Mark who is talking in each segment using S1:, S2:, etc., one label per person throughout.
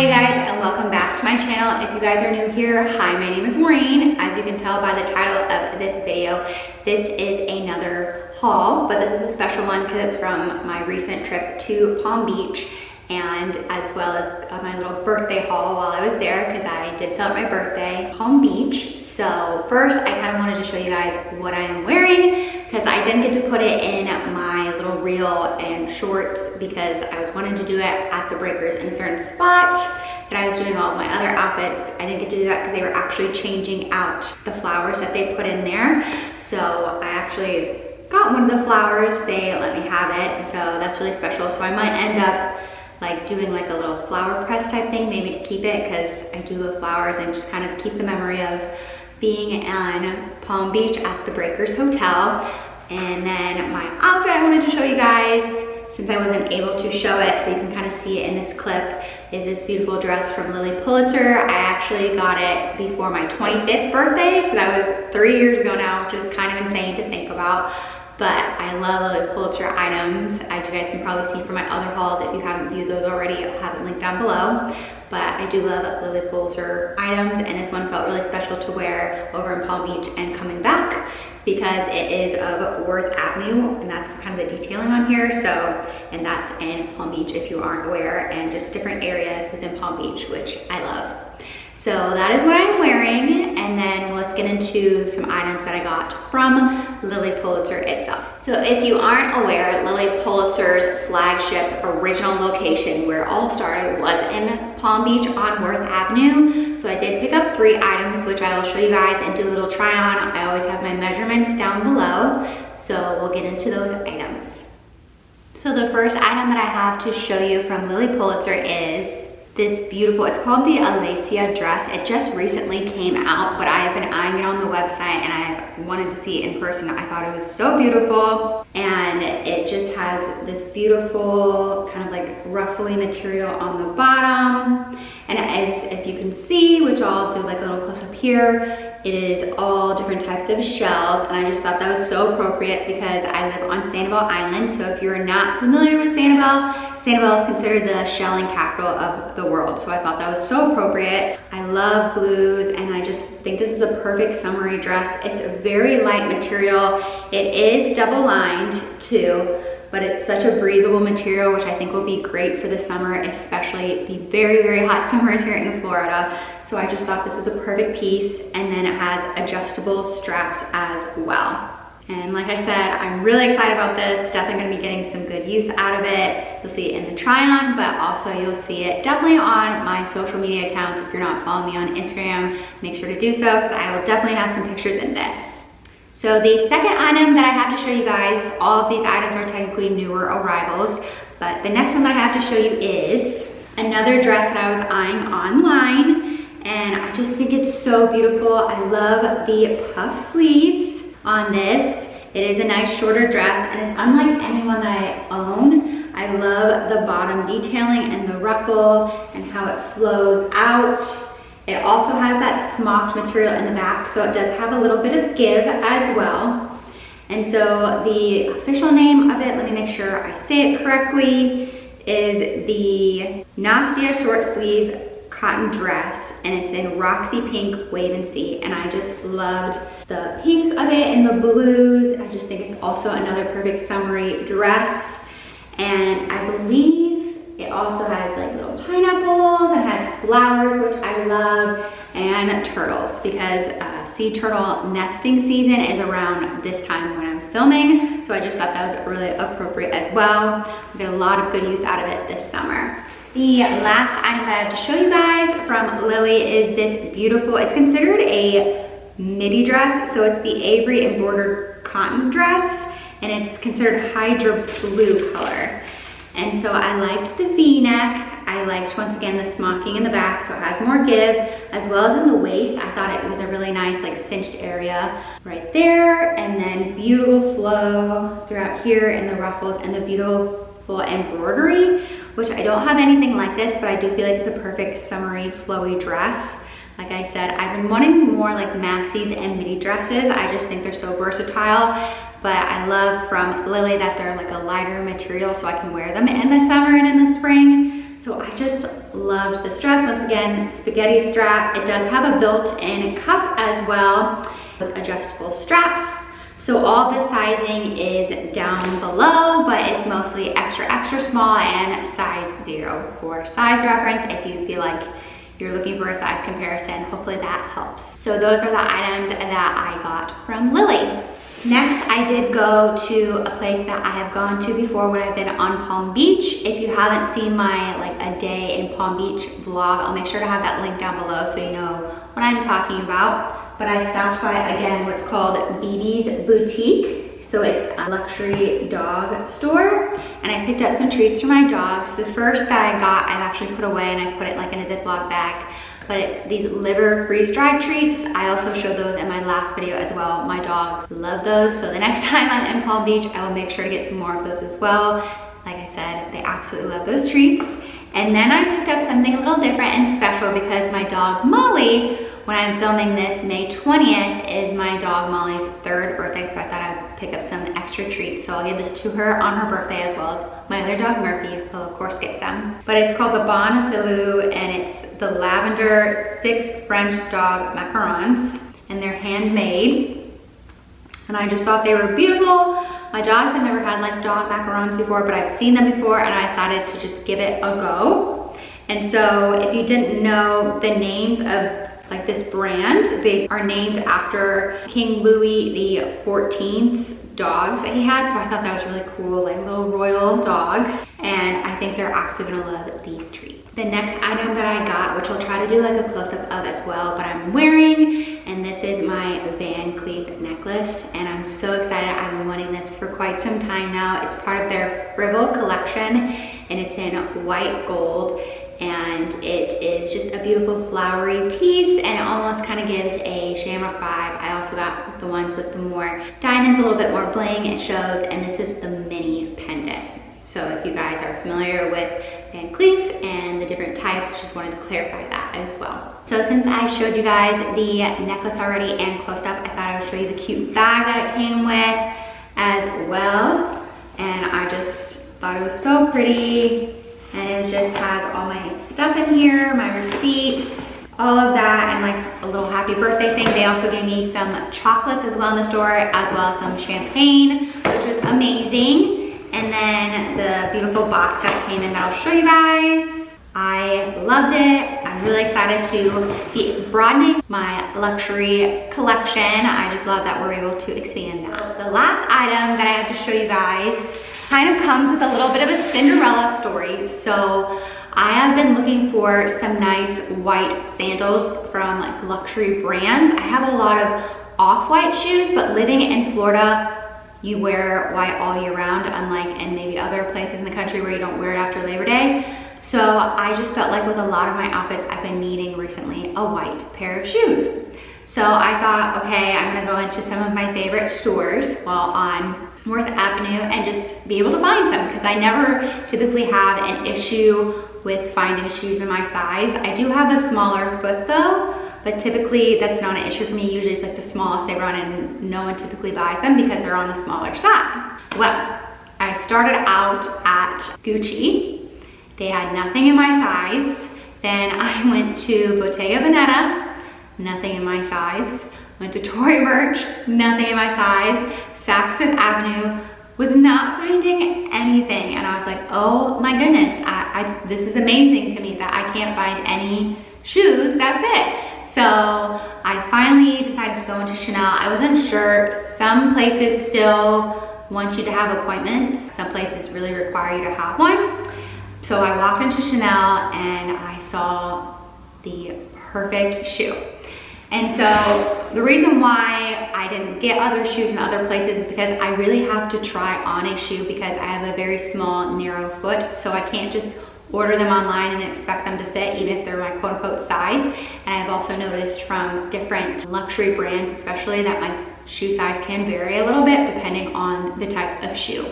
S1: Hi you guys, and welcome back to my channel. If you guys are new here, hi, my name is Maureen. As you can tell by the title of this video, this is another haul, but this is a special one because it's from my recent trip to Palm Beach, and as well as my little birthday haul while I was there, because I did celebrate my birthday, Palm Beach. So first, I kind of wanted to show you guys what I am wearing, because I didn't get to put it in my little reel and shorts because I was wanting to do it at the breakers in a certain spot that I was doing all of my other outfits. I didn't get to do that because they were actually changing out the flowers that they put in there. So I actually got one of the flowers, they let me have it, so that's really special. So I might end up like doing like a little flower press type thing, maybe to keep it, because I do love flowers, and just kind of keep the memory of being in Palm Beach at the Breakers Hotel. And then my outfit I wanted to show you guys, since I wasn't able to show it, so you can kind of see it in this clip, is this beautiful dress from Lilly Pulitzer. I actually got it before my 25th birthday, so that was 3 years ago now, which is kind of insane to think about. But I love Lilly Pulitzer items, as you guys can probably see from my other hauls. If you haven't viewed those already, I'll have it linked down below. But I do love Lilly Pulitzer items, and this one felt really special to wear over in Palm Beach and coming back, because it is of Worth Avenue, and that's kind of the detailing on here. So, and that's in Palm Beach if you aren't aware, and just different areas within Palm Beach, which I love. So that is what I'm wearing, and then let's get into some items that I got from Lilly Pulitzer itself. So if you aren't aware, Lilly Pulitzer's flagship original location where it all started was in Palm Beach on Worth Avenue. So I did pick up 3 items, which I will show you guys and do a little try on. I always have my measurements down below, so we'll get into those items. So the first item that I have to show you from Lilly Pulitzer is this beautiful, it's called the Alacia dress. It just recently came out, but I have been eyeing it on the website and I've wanted to see it in person. I thought it was so beautiful, and it just has this beautiful kind of like ruffly material on the bottom. And as if you can see, which I'll do like a little close up here, it is all different types of shells, and I just thought that was so appropriate because I live on Sanibel Island. So if you're not familiar with Sanibel, Sanibel is considered the shelling capital of the world. So I thought that was so appropriate. I love blues, and I just think this is a perfect summery dress. It's a very light material. It is double lined too, but it's such a breathable material, which I think will be great for the summer, especially the very, very hot summers here in Florida. So I just thought this was a perfect piece, and then it has adjustable straps as well. And like I said, I'm really excited about this. Definitely gonna be getting some good use out of it. You'll see it in the try on, but also you'll see it definitely on my social media accounts. If you're not following me on Instagram, make sure to do so, because I will definitely have some pictures in this. So the second item that I have to show you guys, all of these items are technically newer arrivals, but the next one that I have to show you is another dress that I was eyeing online, and I just think it's so beautiful. I love the puff sleeves on this. It is a nice shorter dress, and it's unlike any one that I own. I love the bottom detailing and the ruffle and how it flows out. It also has that smocked material in the back, so it does have a little bit of give as well. And so the official name of it, let me make sure I say it correctly, is the Nastia short sleeve cotton dress, and it's in Roxy Pink Wave and See, and I just loved the pinks of it and the blues. I just think it's also another perfect summery dress, and I believe it also has like little pineapples and has flowers, which I love, and turtles, because sea turtle nesting season is around this time when I'm filming, so I just thought that was really appropriate as well. I get a lot of good use out of it this summer. The last item that I have to show you guys from Lilly is this beautiful, it's considered a midi dress, so it's the Avery embroidered cotton dress, and it's considered Hydra blue color. And so I liked the V-neck. I liked, once again, the smocking in the back, so it has more give, as well as in the waist. I thought it was a really nice like cinched area right there, and then beautiful flow throughout here in the ruffles and the beautiful embroidery, which I don't have anything like this, but I do feel like it's a perfect summery flowy dress. Like I said, I've been wanting more like maxis and midi dresses. I just think they're so versatile. But I love from Lilly that they're like a lighter material, so I can wear them in the summer and in the spring. So I just loved this dress. Once again, spaghetti strap. It does have a built-in cup as well with adjustable straps. So all the sizing is down below, but it's mostly extra, extra small and size 0 for size reference if you feel like you're looking for a size comparison. Hopefully that helps. So those are the items that I got from Lilly. Next, I did go to a place that I have gone to before when I've been on Palm Beach. If you haven't seen my like a day in Palm Beach vlog, I'll make sure to have that link down below so you know what I'm talking about. But I stopped by, again, what's called Bibi's Boutique. So it's a luxury dog store. And I picked up some treats for my dogs. The first that I got, I've actually put away and I put it like in a Ziploc bag. But it's these liver freeze-dried treats. I also showed those in my last video as well. My dogs love those. So the next time I'm in Palm Beach, I will make sure to get some more of those as well. Like I said, they absolutely love those treats. And then I picked up something a little different and special because my dog Molly, when I'm filming this, May 20th is my dog Molly's 3rd birthday, so I thought I would pick up some extra treats. So I'll give this to her on her birthday as well as my other dog Murphy, who'll of course get some. But it's called the Bon Filou, and it's the lavender 6 French dog macarons, and they're handmade. And I just thought they were beautiful. My dogs have never had like dog macarons before, but I've seen them before and I decided to just give it a go. And so if you didn't know the names of like this brand, they are named after King Louis XIV's dogs that he had. So I thought that was really cool, like little royal dogs. And I think they're absolutely gonna love these treats. The next item that I got, which I'll try to do like a close-up of as well, but I'm wearing, and this is my Van Cleef necklace. And I'm so excited. I've been wanting this for quite some time now. It's part of their Frivol collection, and it's in white gold. And it is just a beautiful flowery piece, and it almost kind of gives a shamrock vibe. I also got the ones with the more diamonds, a little bit more bling it shows, and this is the mini pendant. So if you guys are familiar with Van Cleef and the different types, I just wanted to clarify that as well. So since I showed you guys the necklace already and close up, I thought I would show you the cute bag that it came with as well. And I just thought it was so pretty. And it just has all my stuff in here, my receipts, all of that, and like a little happy birthday thing. They also gave me some chocolates as well in the store, as well as some champagne, which was amazing. And then the beautiful box that came in that I'll show you guys. I loved it. I'm really excited to be broadening my luxury collection. I just love that we're able to expand that. The last item that I have to show you guys kind of comes with a little bit of a Cinderella story. So I have been looking for some nice white sandals from like luxury brands. I have a lot of off-white shoes, but living in Florida, you wear white all year round, unlike in maybe other places in the country where you don't wear it after Labor Day. So I just felt like with a lot of my outfits, I've been needing recently a white pair of shoes. So I thought, okay, I'm gonna go into some of my favorite stores while on Worth Avenue and just be able to find some, because I never typically have an issue with finding shoes in my size. I do have a smaller foot though, but typically that's not an issue for me. Usually it's like the smallest they run and no one typically buys them because they're on the smaller side. Well, I started out at Gucci. They had nothing in my size. Then I went to Bottega Veneta, nothing in my size. Went to Tory Burch, nothing in my size. Saks Fifth Avenue, was not finding anything. And I was like, oh my goodness, this is amazing to me that I can't find any shoes that fit. So I finally decided to go into Chanel. I wasn't sure. Some places still want you to have appointments. Some places really require you to have one. So I walked into Chanel and I saw the perfect shoe. And so the reason why I didn't get other shoes in other places is because I really have to try on a shoe because I have a very small, narrow foot. So I can't just order them online and expect them to fit, even if they're my quote unquote size. And I've also noticed from different luxury brands, especially, that my shoe size can vary a little bit depending on the type of shoe.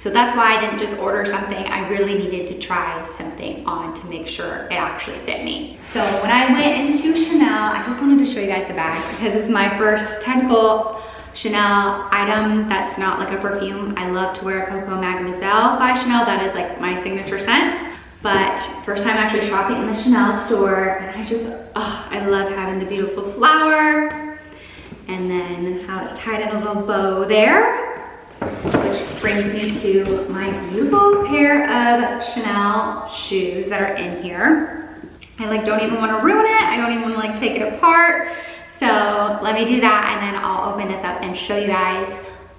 S1: So that's why I didn't just order something. I really needed to try something on to make sure it actually fit me. So when I went into Chanel, I just wanted to show you guys the bag because it's my first technical Chanel item that's not like a perfume. I love to wear Coco Mademoiselle by Chanel. That is like my signature scent. But first time actually shopping in the Chanel store, and I just, I love having the beautiful flower. And then how it's tied in a little bow there, which brings me to my beautiful pair of Chanel shoes that are in here. I like don't even want to ruin it. I don't even want to like take it apart. So let me do that, and then I'll open this up and show you guys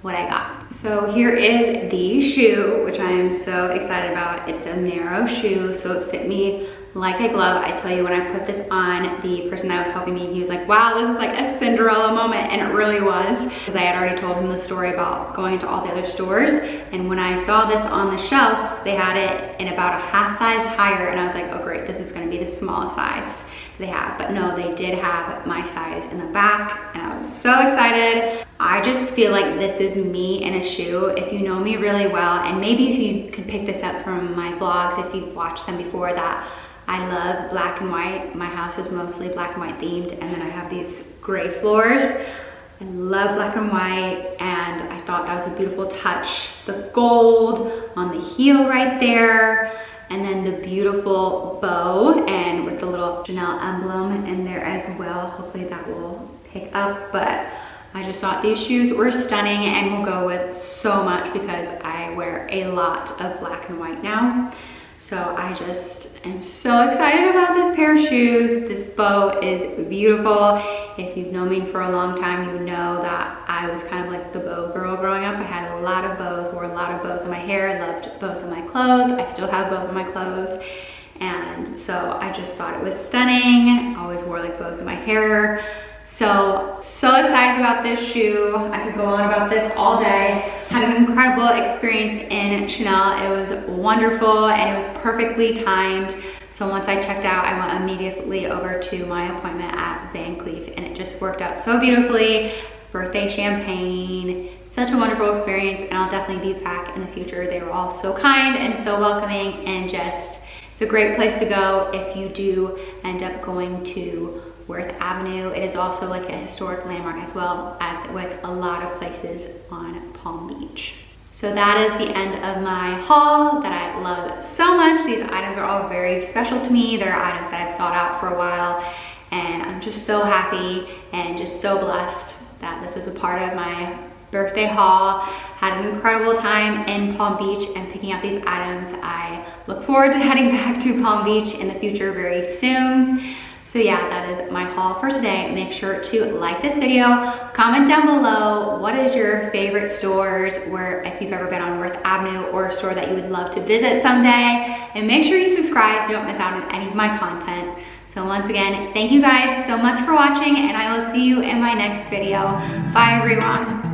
S1: what I got. So here is the shoe, which I am so excited about. It's a narrow shoe, so it fit me like a glove. I tell you, when I put this on, the person that was helping me, he was like, wow, this is like a Cinderella moment, and it really was. Because I had already told him the story about going to all the other stores, and when I saw this on the shelf, they had it in about a half size higher, and I was like, oh great, this is gonna be the smallest size they have. But no, they did have my size in the back, and I was so excited. I just feel like this is me in a shoe. If you know me really well, and maybe if you could pick this up from my vlogs, if you've watched them before, that I love black and white. My house is mostly black and white themed, and then I have these gray floors. I love black and white, and I thought that was a beautiful touch. The gold on the heel right there, and then the beautiful bow, and with the little Chanel emblem in there as well. Hopefully that will pick up, but I just thought these shoes were stunning and will go with so much because I wear a lot of black and white now. So I just am so excited about this pair of shoes. This bow is beautiful. If you've known me for a long time, you know that I was kind of like the bow girl growing up. I had a lot of bows, wore a lot of bows in my hair, loved bows in my clothes. I still have bows in my clothes. And so I just thought it was stunning. I always wore like bows in my hair. So excited about this shoe. I could go on about this all day. Had an incredible experience in Chanel. It was wonderful, and it was perfectly timed. So once I checked out, I went immediately over to my appointment at Cleef, and it just worked out so beautifully. Birthday champagne, such a wonderful experience, and I'll definitely be back in the future. They were all so kind and so welcoming, and just, it's a great place to go if you do end up going to Worth Avenue. It is also like a historic landmark, as well as with a lot of places on Palm Beach. So that is the end of my haul that I love so much. These items are all very special to me. They're items that I've sought out for a while, and I'm just so happy and just so blessed that this was a part of my birthday haul. Had an incredible time in Palm Beach and picking out these items. I look forward to heading back to Palm Beach in the future very soon. So yeah, that is my haul for today. Make sure to like this video, comment down below what is your favorite stores, where if you've ever been on Worth Avenue, or a store that you would love to visit someday, and make sure you subscribe so you don't miss out on any of my content. So once again, thank you guys so much for watching, and I will see you in my next video. Bye everyone.